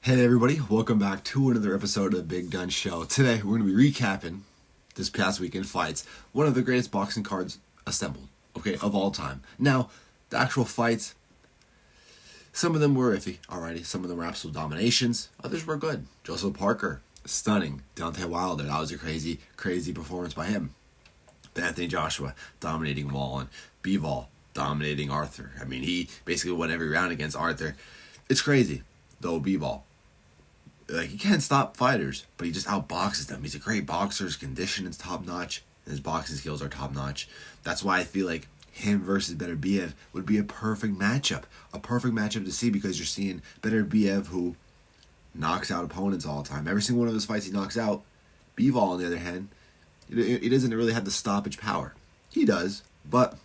Hey everybody, welcome back to another episode of the Big Donch Show. Today we're going to be recapping this past weekend fights, one of the greatest boxing cards assembled, okay, of all time. Now, the actual fights, some of them were iffy, alrighty, some of them were absolute dominations, others were good. Joseph Parker, stunning. Deontay Wilder, that was a crazy performance by him. Anthony Joshua, dominating Wallin. Bivol, dominating Arthur. I mean, he basically won every round against Arthur. It's crazy, though, Bivol. Like, he can't stop fighters, but he just outboxes them. He's a great boxer. His condition is top-notch, and his boxing skills are top-notch. That's why I feel like him versus Beterbiev would be a perfect matchup. A perfect matchup to see, because you're seeing Beterbiev, who knocks out opponents all the time. Every single one of his fights he knocks out. Bivol, on the other hand, he doesn't really have the stoppage power. He does, but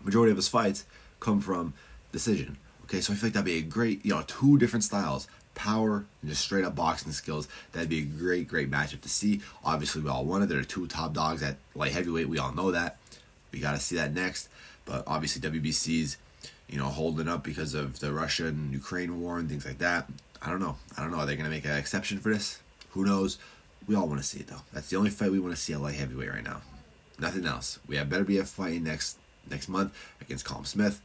majority of his fights come from decision. Okay, so I feel like that'd be a great, two different styles. Power and just straight up boxing skills. That'd be a great matchup to see. Obviously, we all want it. There are two top dogs at light heavyweight. We all know that. We got to see that next. But obviously, WBC's, holding up because of the Russia and Ukraine war and things like that. I don't know. Are they going to make an exception for this? Who knows? We all want to see it, though. That's the only fight we want to see at light heavyweight right now. Nothing else. We have Beterbiev fighting next month against Callum Smith.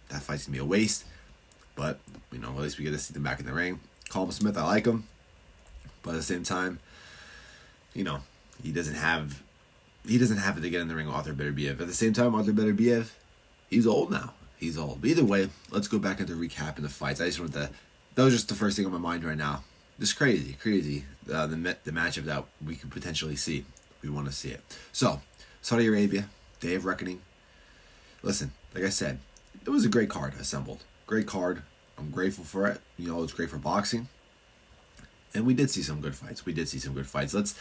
That fight's going to be a waste. But, at least we get to see them back in the ring. Callum Smith, I like him. But at the same time, he doesn't have it to get in the ring with Arthur Beterbiev. At the same time, Arthur Beterbiev, he's old now. He's old. But either way, let's go back into recapping the fights. That was just the first thing on my mind right now. Just crazy. The matchup that we could potentially see. We want to see it. So, Saudi Arabia, Day of Reckoning. Listen, like I said, it was a great card assembled. Great card. I'm grateful for it. It's great for boxing. And we did see some good fights. Let's,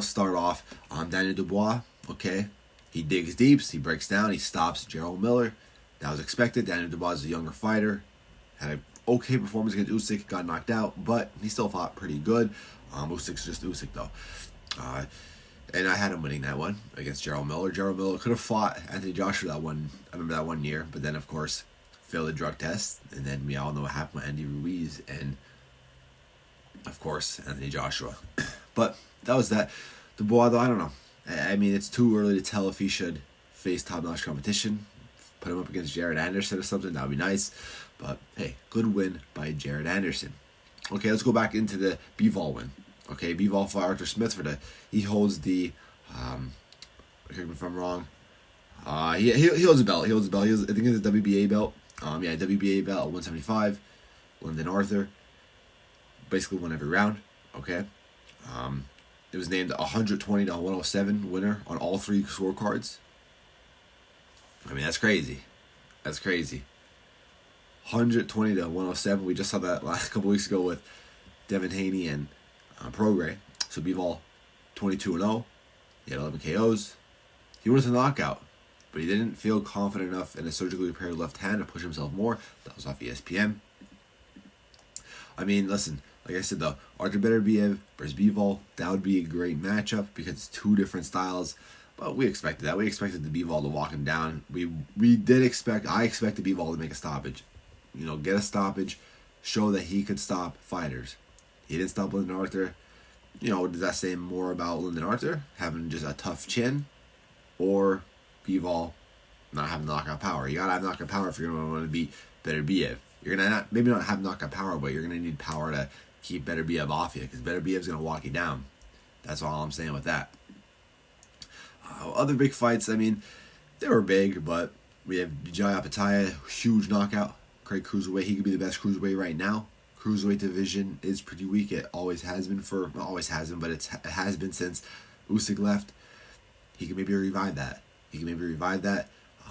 start off on Daniel Dubois. Okay. He digs deep. He breaks down. He stops Gerald Miller. That was expected. Daniel Dubois is a younger fighter. Had an okay performance against Usyk. Got knocked out. But he still fought pretty good. Usyk's just Usyk, though. And I had him winning that one against Gerald Miller. Gerald Miller could have fought Anthony Joshua that one. I remember that 1 year. But then, of course, failed the drug test, and then we all know what happened with Andy Ruiz and, of course, Anthony Joshua. But that was that. Dubois, though, I don't know. I mean, it's too early to tell if he should face top-notch competition. Put him up against Jared Anderson or something, that would be nice. But, hey, good win by Jared Anderson. Okay, let's go back into the Bivol win. Okay, Bivol fought Arthur Smith he holds the, correct me if I'm wrong, he holds a belt. I think it's a WBA belt. WBA belt at 175. Lyndon Arthur basically won every round. Okay. It was named 120-107 winner on all three scorecards. I mean, that's crazy. 120-107. We just saw that last couple weeks ago with Devin Haney and Prograis. So Bivol 22-0. He had 11 KOs. He went to knockout, but he didn't feel confident enough in a surgically repaired left hand to push himself more. That was off ESPN. I mean, listen, like I said, though, Arthur Beterbiev versus Bivol, that would be a great matchup because it's two different styles. But we expected that. We expected the Bivol to walk him down. I expected Bivol to make a stoppage. Get a stoppage, show that he could stop fighters. He didn't stop Lyndon Arthur. Does that say more about Lyndon Arthur having just a tough chin, or Bivol not having knockout power? You gotta have knockout power if you're gonna want to beat Beterbiev. You're gonna maybe not have knockout power, but you're gonna need power to keep Beterbiev off you, because Beterbiev's gonna walk you down. That's all I'm saying with that. Other big fights, I mean, they were big, but we have Jai Apataya, huge knockout, great cruiserweight. He could be the best cruiserweight right now. Cruiserweight division is pretty weak. It always has been but it has been since Usyk left. He can maybe revive that.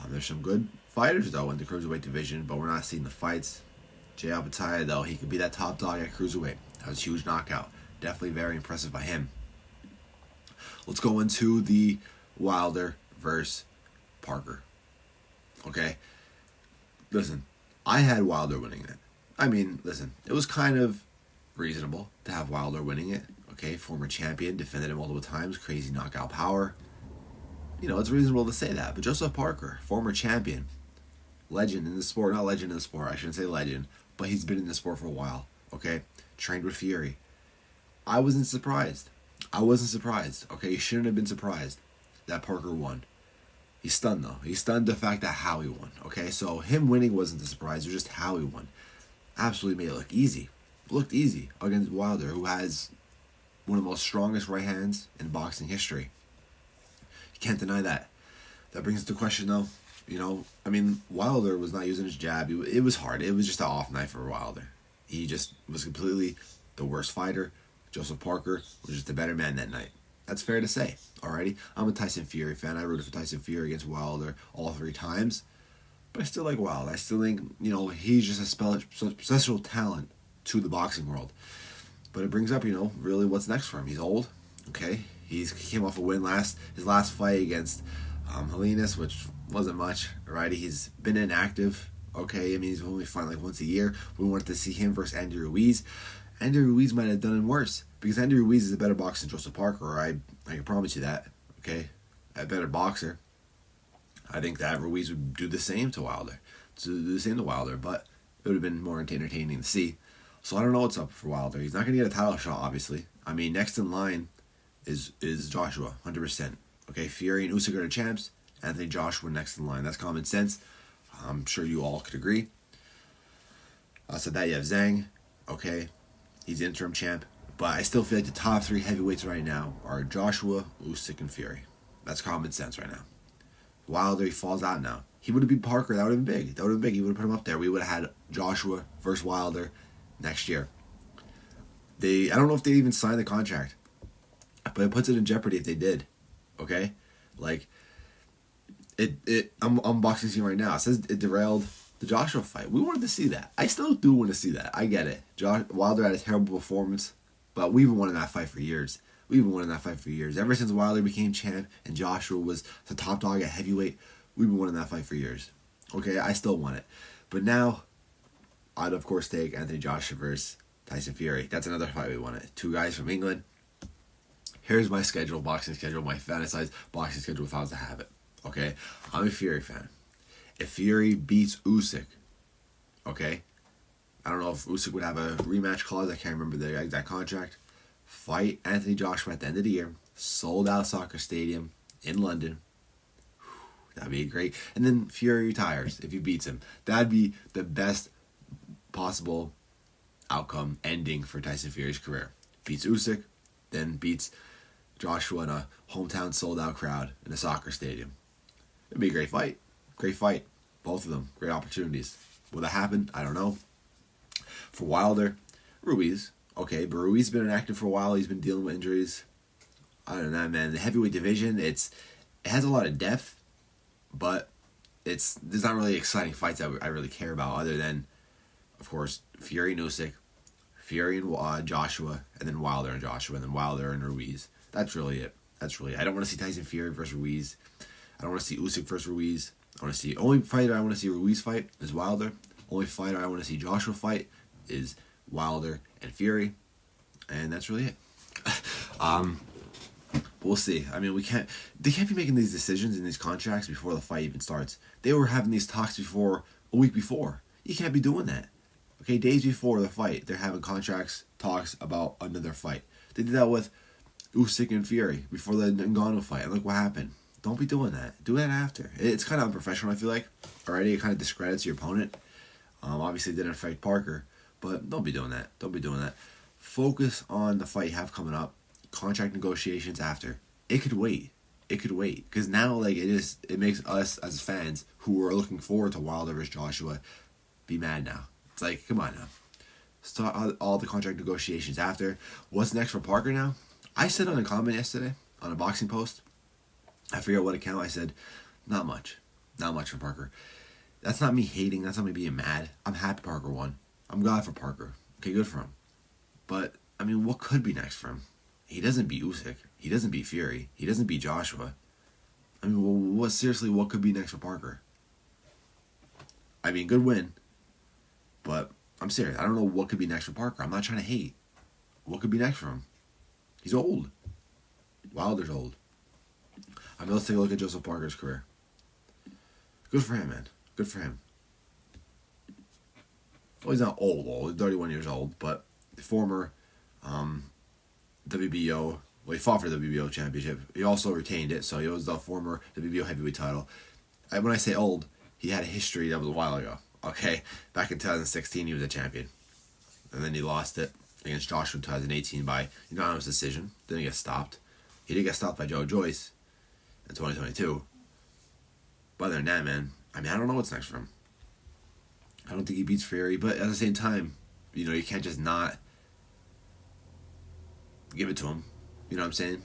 There's some good fighters, though, in the cruiserweight division, but we're not seeing the fights. Jai Apataya, though, he could be that top dog at cruiserweight. That was a huge knockout. Definitely very impressive by him. Let's go into the Wilder versus Parker. Okay? Listen, I had Wilder winning it. I mean, listen, it was kind of reasonable to have Wilder winning it. Okay, former champion, defended it multiple times, crazy knockout power. It's reasonable to say that. But Joseph Parker, former champion, legend in the sport, not legend in the sport, I shouldn't say legend, but he's been in the sport for a while. Okay, trained with Fury. I wasn't surprised. I wasn't surprised. Okay, he shouldn't have been surprised that Parker won. He's stunned though. He's stunned the fact that Howie won. Okay, so him winning wasn't the surprise. It was just Howie won. Absolutely made it look easy. Looked easy against Wilder, who has one of the most strongest right hands in boxing history. You can't deny that. That brings us to question though. Wilder was not using his jab. It was hard. It was just an off night for Wilder. He just was completely the worst fighter. Joseph Parker was just a better man that night. That's fair to say. Alrighty, I'm a Tyson Fury fan. I rooted for Tyson Fury against Wilder all 3 times, but I still like Wilder. I still think he's just a special talent to the boxing world. But it brings up really what's next for him. He's old. Okay, he came off a win his last fight against Helenas, which wasn't much. Alrighty, he's been inactive. Okay, he's only fighting like once a year. We wanted to see him versus Andy Ruiz. Andy Ruiz might have done it worse because Andy Ruiz is a better boxer than Joseph Parker. I can promise you that. Okay, a better boxer. I think that Ruiz would do the same to Wilder. But it would have been more entertaining to see. So I don't know what's up for Wilder. He's not going to get a title shot, obviously. Next in line is Joshua, 100%. Okay, Fury and Usyk are the champs. Anthony Joshua next in line. That's common sense. I'm sure you all could agree. So that you have Zhang. Okay, he's the interim champ. But I still feel like the top 3 heavyweights right now are Joshua, Usyk, and Fury. That's common sense right now. Wilder, he falls out now. He would have beat Parker. That would have been big. He would have put him up there. We would have had Joshua versus Wilder next year. I don't know if they even signed the contract, but it puts it in jeopardy if they did. Okay, I'm boxing scene right now. It says it derailed the Joshua fight. We wanted to see that. I still do want to see that. I get it. Wilder had a terrible performance, but we've been wanting that fight for years. Ever since Wilder became champ and Joshua was the top dog at heavyweight, we've been wanting that fight for years. Okay, I still want it. But now, I'd of course take Anthony Joshua versus Tyson Fury. That's another fight we wanted. 2 guys from England. Here's my boxing schedule, my fantasized boxing schedule if I was to have it. Okay, I'm a Fury fan. If Fury beats Usyk, okay, I don't know if Usyk would have a rematch clause. I can't remember the exact contract. Fight Anthony Joshua at the end of the year. Sold out soccer stadium in London. That'd be great. And then Fury retires if he beats him. That'd be the best possible outcome ending for Tyson Fury's career. Beats Usyk, then beats Joshua in a hometown sold out crowd in a soccer stadium. It'd be a great fight. Both of them. Great opportunities. Will that happen? I don't know. For Wilder, Ruiz. Okay, but Ruiz has been inactive for a while. He's been dealing with injuries. Other than that, man, the heavyweight division, it has a lot of depth, but there's not really exciting fights that I really care about other than, of course, Fury and Usyk, Fury and Joshua, and then Wilder and Joshua, and then Wilder and Ruiz. That's really it. I don't want to see Tyson Fury versus Ruiz. I don't want to see Usyk versus Ruiz. Only fighter I want to see Ruiz fight is Wilder. Only fighter I want to see Joshua fight is Wilder and Fury. And that's really it. We'll see. They can't be making these decisions in these contracts before the fight even starts. They were having these talks a week before. You can't be doing that. Okay, days before the fight, they're having talks about another fight. They did that with Usyk and Fury before the Ngannou fight. And look what happened. Don't be doing that. Do that after. It's kind of unprofessional, I feel like. Already, it kind of discredits your opponent. Obviously, it didn't affect Parker. But don't be doing that. Focus on the fight you have coming up. Contract negotiations after. It could wait. Because now, it makes us as fans who are looking forward to Wilder versus Joshua be mad now. It's like, come on now. Start all the contract negotiations after. What's next for Parker now? I said on a comment yesterday, on a boxing post, I forget what account, I said, not much. Not much for Parker. That's not me hating. That's not me being mad. I'm happy Parker won. I'm glad for Parker. Okay, good for him. But, what could be next for him? He doesn't beat Usyk. He doesn't beat Fury. He doesn't beat Joshua. What could be next for Parker? Good win. But, I'm serious. I don't know what could be next for Parker. I'm not trying to hate. What could be next for him? He's old. Wilder's old. Let's take a look at Joseph Parker's career. Good for him, man. Good for him. Well, he's not old. He's 31 years old, but former WBO. Well, he fought for the WBO championship. He also retained it, so he was the former WBO heavyweight title. When I say old, he had a history that was a while ago. Okay, back in 2016, he was a champion, and then he lost it against Joshua in 2018 by unanimous decision. Didn't get stopped. He did get stopped by Joe Joyce in 2022. But other than that, man, I don't know what's next for him. I don't think he beats Fury, but at the same time, you can't just not give it to him. You know what I'm saying?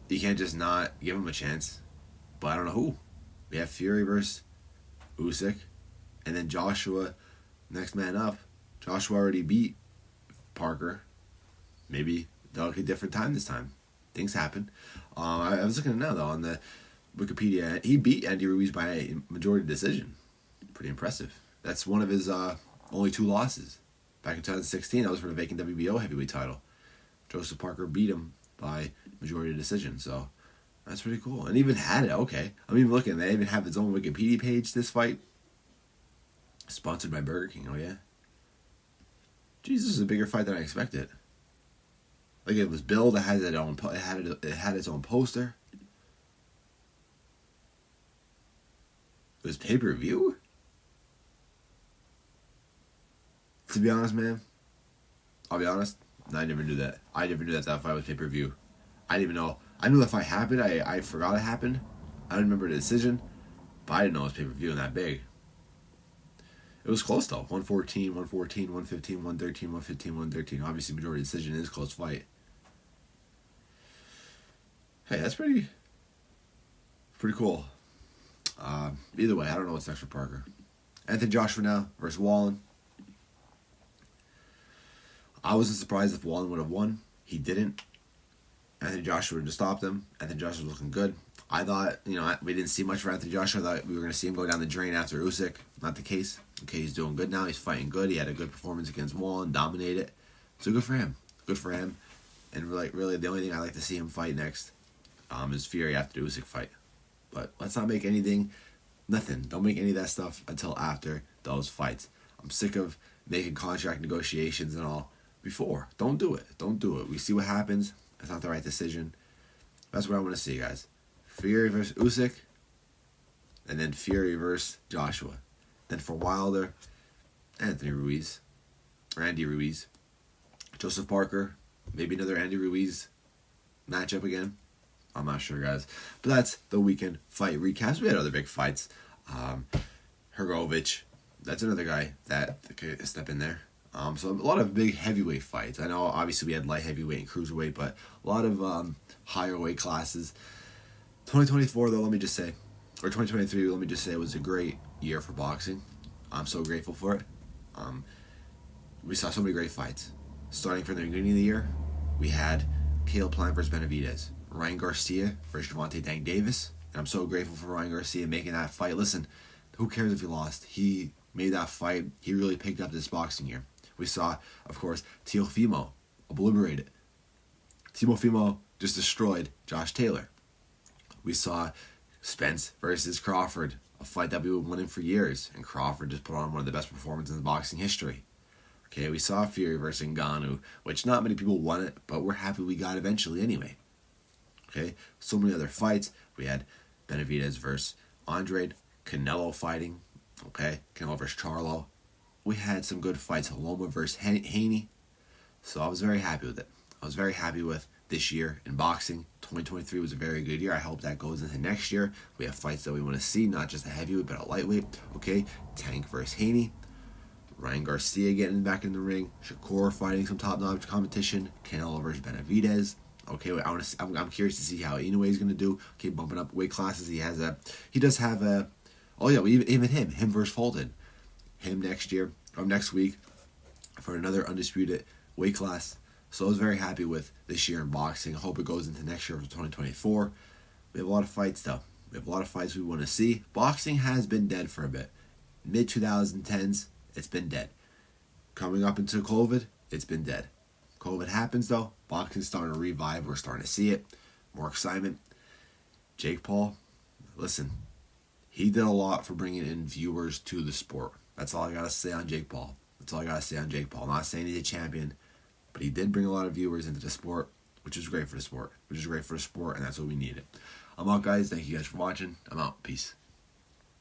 You can't just not give him a chance. But I don't know who. We have Fury versus Usyk, and then Joshua, next man up. Joshua already beat Parker. Maybe they'll look a different time this time. Things happen. I was looking now, though, on the Wikipedia. He beat Andy Ruiz by a majority decision. Pretty impressive. That's one of his only 2 losses. Back in 2016, that was for the vacant WBO heavyweight title. Joseph Parker beat him by majority decision, so that's pretty cool. And even had it, okay. I'm even looking, they even have its own Wikipedia page, this fight. Sponsored by Burger King, oh yeah? Jeez, this is a bigger fight than I expected. Like, it was billed, it had its own poster. It was pay-per-view? To be honest, man, I'll be honest, I never knew that. I never knew that fight was pay-per-view. I didn't even know. I knew that fight happened. I forgot it happened. I didn't remember the decision, but I didn't know it was pay-per-view and that big. It was close, though. 114, 114, 115, 113, 115, 113. Obviously, majority decision is a close fight. Hey, that's pretty cool. Either way, I don't know what's next for Parker. Anthony Joshua now versus Wallen. I wasn't surprised if Wallen would have won. He didn't. Anthony Joshua would have stopped him. Anthony Joshua was looking good. I thought, we didn't see much for Anthony Joshua. I thought we were going to see him go down the drain after Usyk. Not the case. Okay, he's doing good now. He's fighting good. He had a good performance against Wallen, dominated. So good for him. Good for him. And really, the only thing I like to see him fight next is Fury after the Usyk fight. But let's not make nothing. Don't make any of that stuff until after those fights. I'm sick of making contract negotiations and all before. Don't do it. Don't do it. We see what happens. It's not the right decision. That's what I want to see, guys. Fury versus Usyk, and then Fury versus Joshua. Then for Wilder, Andy Ruiz, Joseph Parker, maybe another Andy Ruiz matchup again. I'm not sure, guys. But that's the weekend fight recaps. We had other big fights. Hrgovic, that's another guy that could step in there. So a lot of big heavyweight fights. I know, obviously, we had light heavyweight and cruiserweight, but a lot of higher weight classes. 2024, though, 2023, let me just say, was a great year for boxing. I'm so grateful for it. We saw so many great fights. Starting from the beginning of the year, we had Caleb Plant versus Benavidez, Ryan Garcia versus Gervonta Tank Davis, and I'm so grateful for Ryan Garcia making that fight. Listen, who cares if he lost? He made that fight. He really picked up this boxing year. We saw, of course, Teofimo obliterated. Teofimo just destroyed Josh Taylor. We saw Spence versus Crawford, a fight that we were winning for years, and Crawford just put on one of the best performances in boxing history. Okay, we saw Fury versus Ngannou, which not many people won it, but we're happy we got eventually anyway. Okay, so many other fights. We had Benavidez versus Andrade, Canelo fighting, okay, Canelo versus Charlo. We had some good fights, Loma versus Haney. So I was very happy with it. I was very happy with this year in boxing. 2023 was a very good year. I hope that goes into next year. We have fights that we want to see, not just a heavyweight, but a lightweight. Okay, Tank versus Haney. Ryan Garcia getting back in the ring. Shakur fighting some top-notch competition. Canelo versus Benavidez. Okay, I'm curious to see how Inoue is going to do. Okay, bumping up weight classes. He does have a. Oh yeah, even him versus Fulton. Him next week for another undisputed weight class. So I was very happy with this year in boxing. I hope it goes into next year for 2024. We have a lot of fights though. We have a lot of fights we want to see. Boxing has been dead for a bit. Mid-2010s, it's been dead. Coming up into COVID, it's been dead. COVID happens though. Boxing's starting to revive. We're starting to see it. More excitement. Jake Paul, listen, he did a lot for bringing in viewers to the sport. That's all I got to say on Jake Paul. I'm not saying he's a champion. But he did bring a lot of viewers into the sport, which is great for the sport. And that's what we needed. I'm out, guys. Thank you guys for watching. I'm out. Peace.